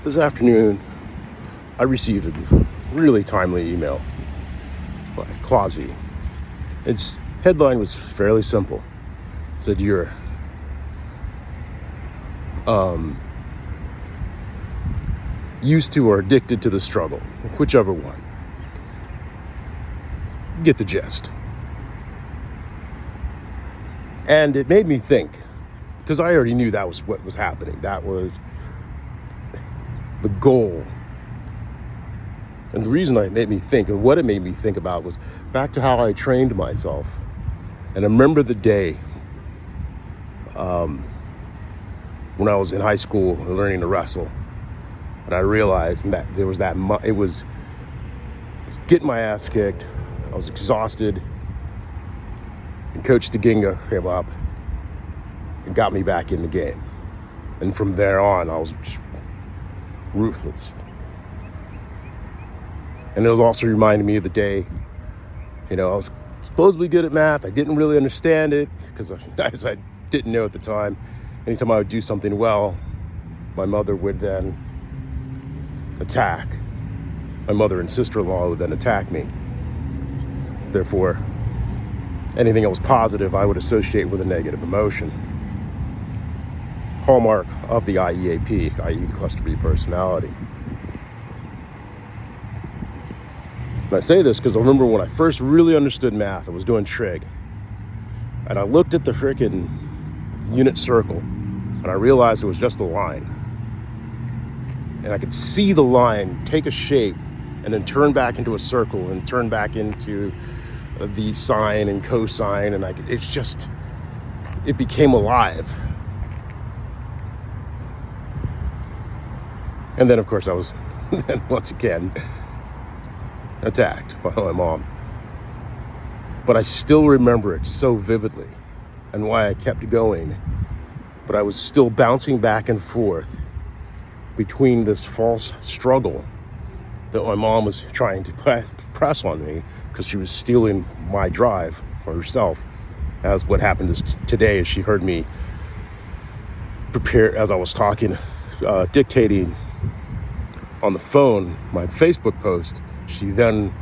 This afternoon, I received a really timely email by Quasi. Its headline was fairly simple. It said, "You're used to or addicted to the struggle, whichever one. Get the gist." And it made me think, because I already knew that was what was happening. That was the goal. And the reason it made me think, and what it made me think about, was back to how I trained myself. And I remember the day when I was in high school learning to wrestle. And I realized that there was I was getting my ass kicked. I was exhausted. And Coach DeGinga came up and got me back in the game. And from there on, I was just ruthless. And it was also reminding me of the day, I was supposedly good at math. I didn't really understand it because I didn't know at the time. Anytime I would do something well, my mother would then attack. My mother and sister-in-law would then attack me. Therefore, anything that was positive, I would associate with a negative emotion. Hallmark of the IEAP, i.e. Cluster B personality. And I say this because I remember when I first really understood math, I was doing trig. And I looked at the frickin' unit circle, and I realized it was just a line. And I could see the line take a shape and then turn back into a circle and turn back into the sine and cosine, and it became alive. And then, of course, I was once again attacked by my mom. But I still remember it so vividly and why I kept going. But I was still bouncing back and forth between this false struggle that my mom was trying to press on me because she was stealing my drive for herself. As what happened today, as she heard me prepare, as I was talking, dictating on the phone my Facebook post, she then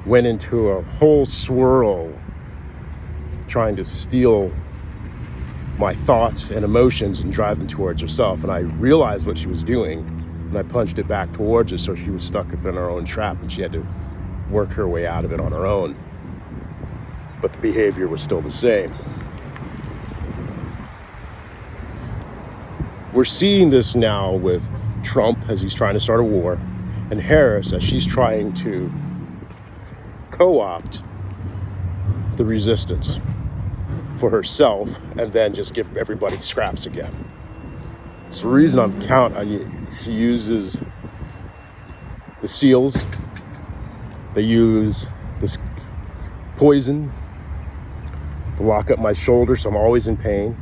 went into a whole swirl trying to steal my thoughts and emotions and drive them towards herself. And I realized what she was doing, and I punched it back towards her, so she was stuck within her own trap and she had to work her way out of it on her own. But the behavior was still the same. We're seeing this now with Trump as he's trying to start a war, and Harris as she's trying to co-opt the resistance for herself and then just give everybody scraps again. It's the reason she uses the SEALs. They use this poison to lock up my shoulder, so I'm always in pain.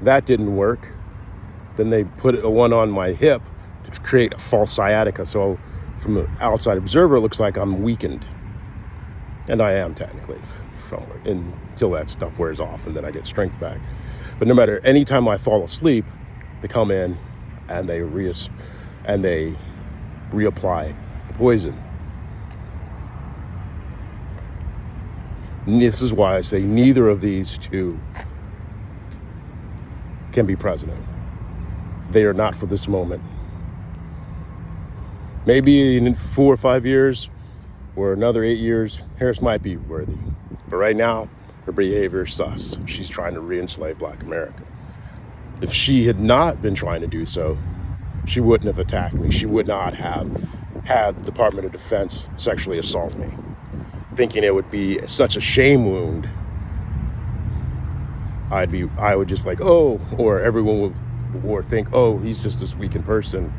That didn't work. Then they put one on my hip to create a false sciatica. So from an outside observer, it looks like I'm weakened. And I am technically, until that stuff wears off and then I get strength back. But no matter, anytime I fall asleep, they come in and they reapply the poison. And this is why I say neither of these two can be president. They are not for this moment. Maybe in 4 or 5 years or another 8 years, Harris might be worthy. But right now, her behavior is sus. She's trying to re-enslave Black America. If she had not been trying to do so, she wouldn't have attacked me. She would not have had the Department of Defense sexually assault me, thinking it would be such a shame wound. I would just like, oh, or everyone would think, oh, he's just this weakened person.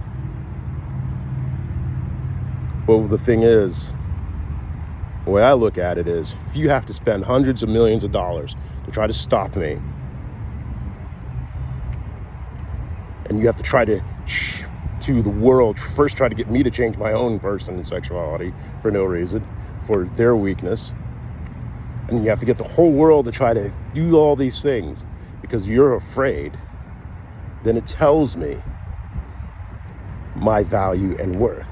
Well, the thing is, the way I look at it is, if you have to spend hundreds of millions of dollars to try to stop me, and you have to try to the world first try to get me to change my own person and sexuality for no reason, for their weakness, and you have to get the whole world to try to do all these things because you're afraid, then it tells me my value and worth.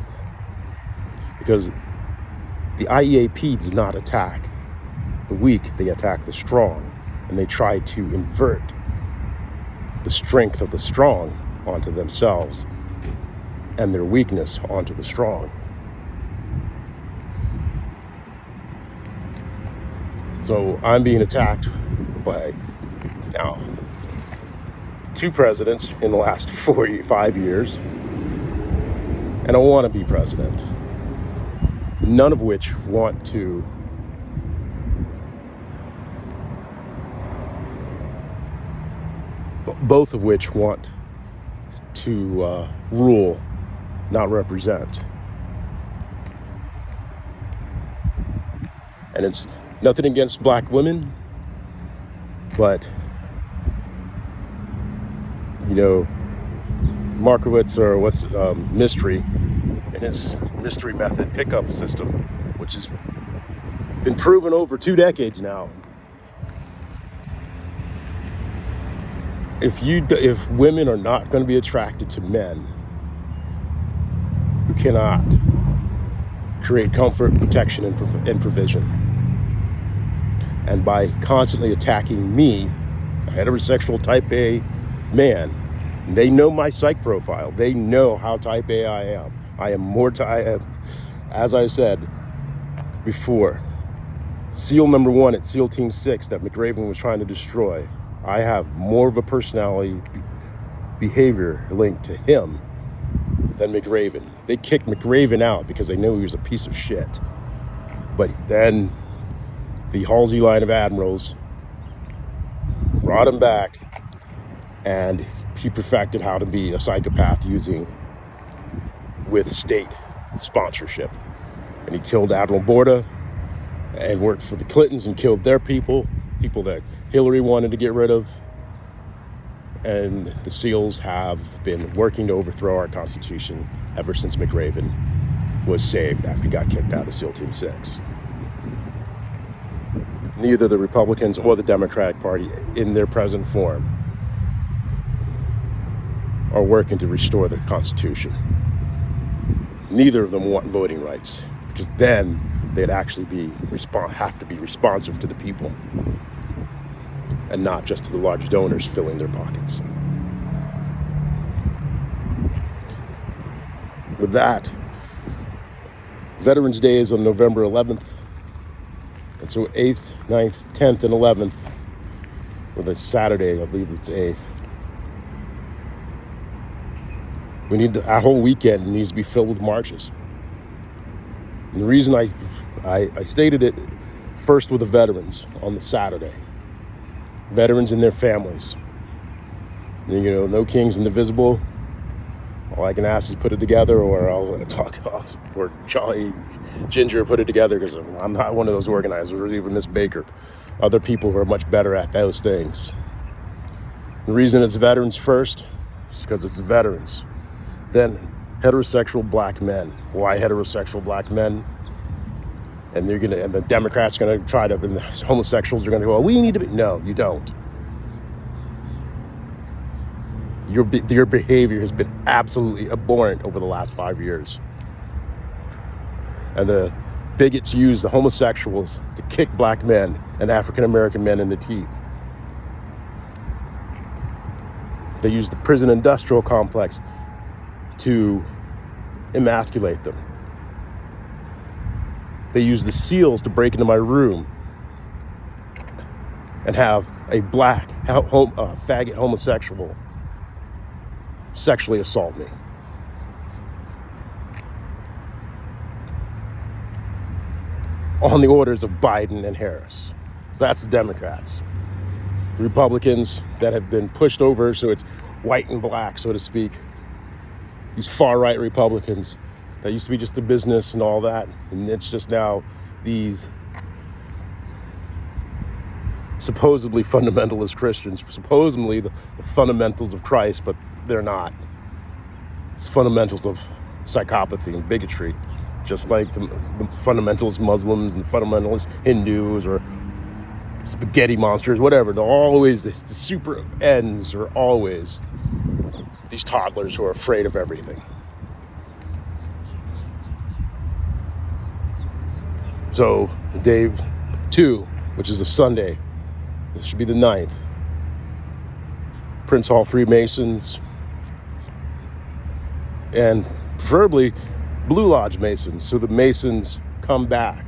Because the IEAP does not attack the weak, they attack the strong. And they try to invert the strength of the strong onto themselves and their weakness onto the strong. So I'm being attacked by now 2 presidents in the last 5 years, and I want to be president. None of which want to both of which want to rule, not represent. And it's nothing against black women, but, you know, Markowitz or Mystery and his mystery method pickup system, which has been proven over 2 decades now. If women are not going to be attracted to men who cannot create comfort, protection, and provision, and by constantly attacking me, a heterosexual type A man, they know my psych profile. They know how type A I am. I am more as I said before, SEAL number 1 at SEAL Team 6 that McRaven was trying to destroy. I have more of a personality behavior linked to him than McRaven. They kicked McRaven out because they knew he was a piece of shit. But then the Halsey line of admirals brought him back, and he perfected how to be a psychopath with state sponsorship. And he killed Admiral Borda and worked for the Clintons and killed their people that Hillary wanted to get rid of. And the SEALs have been working to overthrow our Constitution ever since McRaven was saved after he got kicked out of SEAL Team 6. Neither the Republicans or the Democratic Party in their present form are working to restore the Constitution. Neither of them want voting rights, because then they'd actually have to be responsive to the people and not just to the large donors filling their pockets. With that, Veterans Day is on November 11th, and so 8th, 9th, 10th, and 11th, or it's Saturday, I believe it's 8th. We need that whole weekend needs to be filled with marches. And the reason I stated it first with the veterans on the Saturday. Veterans and their families. You know, no king's indivisible. All I can ask is put it together, or or Charlie Ginger put it together, because I'm not one of those organizers, or even Miss Baker. Other people who are much better at those things. The reason it's veterans first is because it's veterans. Then heterosexual black men. Why heterosexual black men? And the Democrats gonna try to, and the homosexuals are gonna go, well, we need to be. No, you don't. Your behavior has been absolutely abhorrent over the last 5 years. And the bigots use the homosexuals to kick black men and African American men in the teeth. They use the prison industrial complex to emasculate them. They use the SEALs to break into my room and have a black faggot homosexual sexually assault me. On the orders of Biden and Harris. So that's the Democrats. The Republicans that have been pushed over, so it's white and black, so to speak. These far-right Republicans that used to be just a business and all that, and it's just now these supposedly fundamentalist Christians, supposedly the fundamentals of Christ, but they're not. It's fundamentals of psychopathy and bigotry, just like the fundamentalist Muslims and the fundamentalist Hindus or spaghetti monsters, whatever. They're always, the super ends are always these toddlers who are afraid of everything. So day 2, which is a Sunday, this should be the 9th. Prince Hall Freemasons, and preferably Blue Lodge Masons, so the Masons come back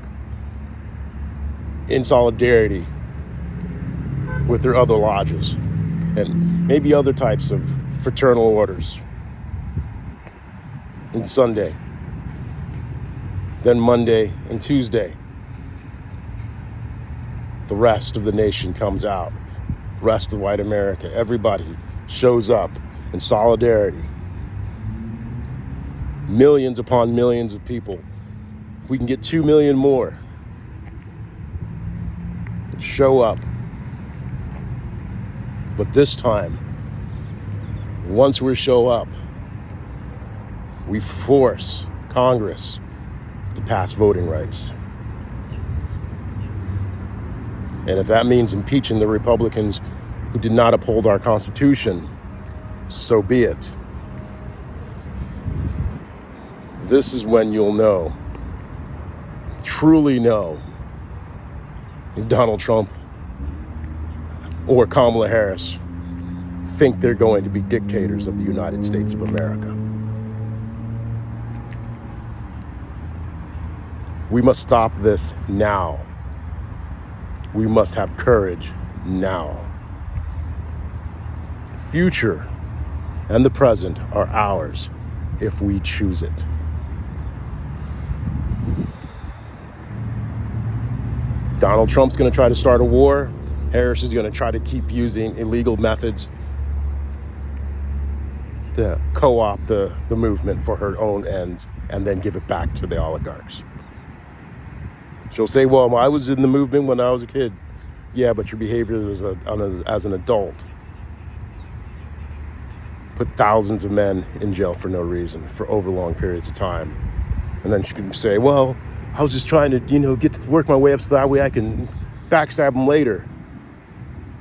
in solidarity with their other lodges and maybe other types of fraternal orders. And Sunday, then Monday and Tuesday, the rest of the nation comes out. Rest of white America, everybody shows up in solidarity. Millions upon millions of people. If we can get 2 million more, show up. But this time, once we show up, we force Congress to pass voting rights. And if that means impeaching the Republicans who did not uphold our Constitution, so be it. This is when you'll know, truly know, if Donald Trump or Kamala Harris think they're going to be dictators of the United States of America. We must stop this now. We must have courage now. The future and the present are ours if we choose it. Donald Trump's going to try to start a war. Harris is going to try to keep using illegal methods to co-opt the movement for her own ends and then give it back to the oligarchs. She'll say, well, I was in the movement when I was a kid. Yeah, but your behavior as an adult put thousands of men in jail for no reason, for overlong periods of time. And then she can say, well, I was just trying to, get to work my way up so that way I can backstab them later.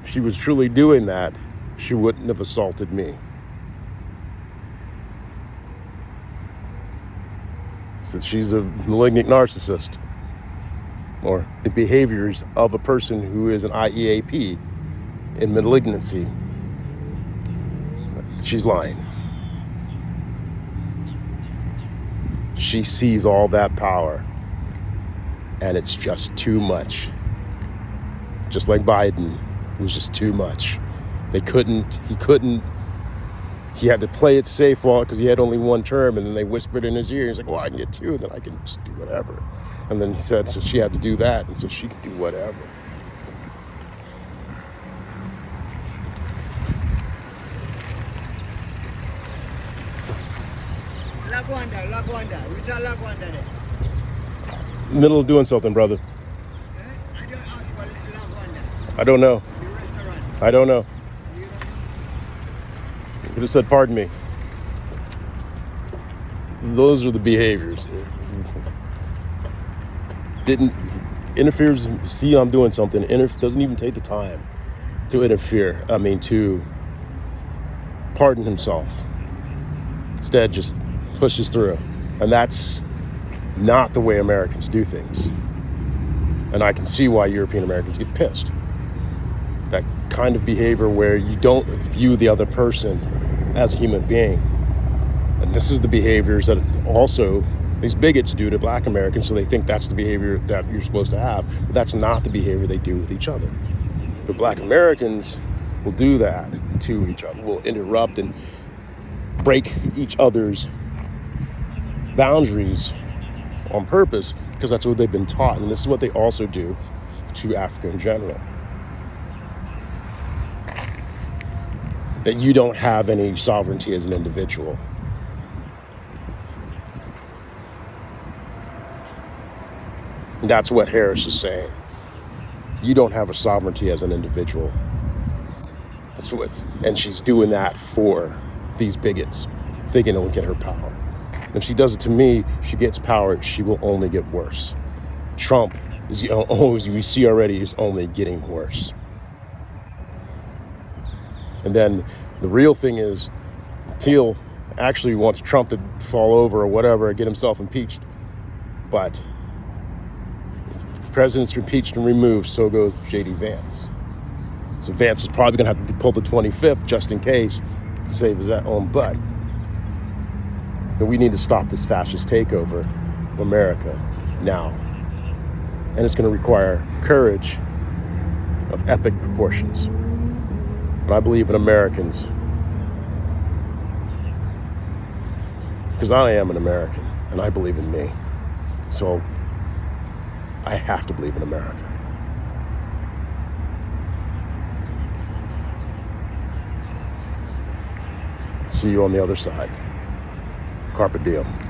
If she was truly doing that, she wouldn't have assaulted me. So she's a malignant narcissist. Or the behaviors of a person who is an IEAP in malignancy. She's lying. She sees all that power, and it's just too much. Just like Biden, it was just too much. He had to play it safe because he had only one term, and then they whispered in his ear. He's like, well, I can get 2, and then I can just do whatever. And then he said, so she had to do that, and so she could do whatever. Lakwanda. Which are Lakwanda there? Middle of doing something, brother. I don't ask for Lakwanda. I don't know. The restaurant. I don't know. You don't know? He just said, pardon me. Those are the behaviors. Didn't interferes. See, I'm doing something. Doesn't even take the time to interfere. To pardon himself. Instead, just pushes through. And that's not the way Americans do things. And I can see why European Americans get pissed. That kind of behavior where you don't view the other person as a human being. And this is the behaviors that also these bigots do to black Americans, so they think that's the behavior that you're supposed to have. But that's not the behavior they do with each other. But black Americans will do that to each other, will interrupt and break each other's boundaries on purpose, because that's what they've been taught. And this is what they also do to Africa in general. That you don't have any sovereignty as an individual. That's what Harris is saying. You don't have a sovereignty as an individual. And she's doing that for these bigots, thinking it'll get her power. If she does it to me, she gets power, she will only get worse. Trump, as we see already, is only getting worse. And then the real thing is, Thiel actually wants Trump to fall over or whatever, get himself impeached. But president's impeached and removed, so goes J.D. Vance. So Vance is probably going to have to pull the 25th just in case to save his own butt. But we need to stop this fascist takeover of America now. And it's going to require courage of epic proportions. And I believe in Americans. Because I am an American, and I believe in me. So I have to believe in America. See you on the other side. Carpe diem.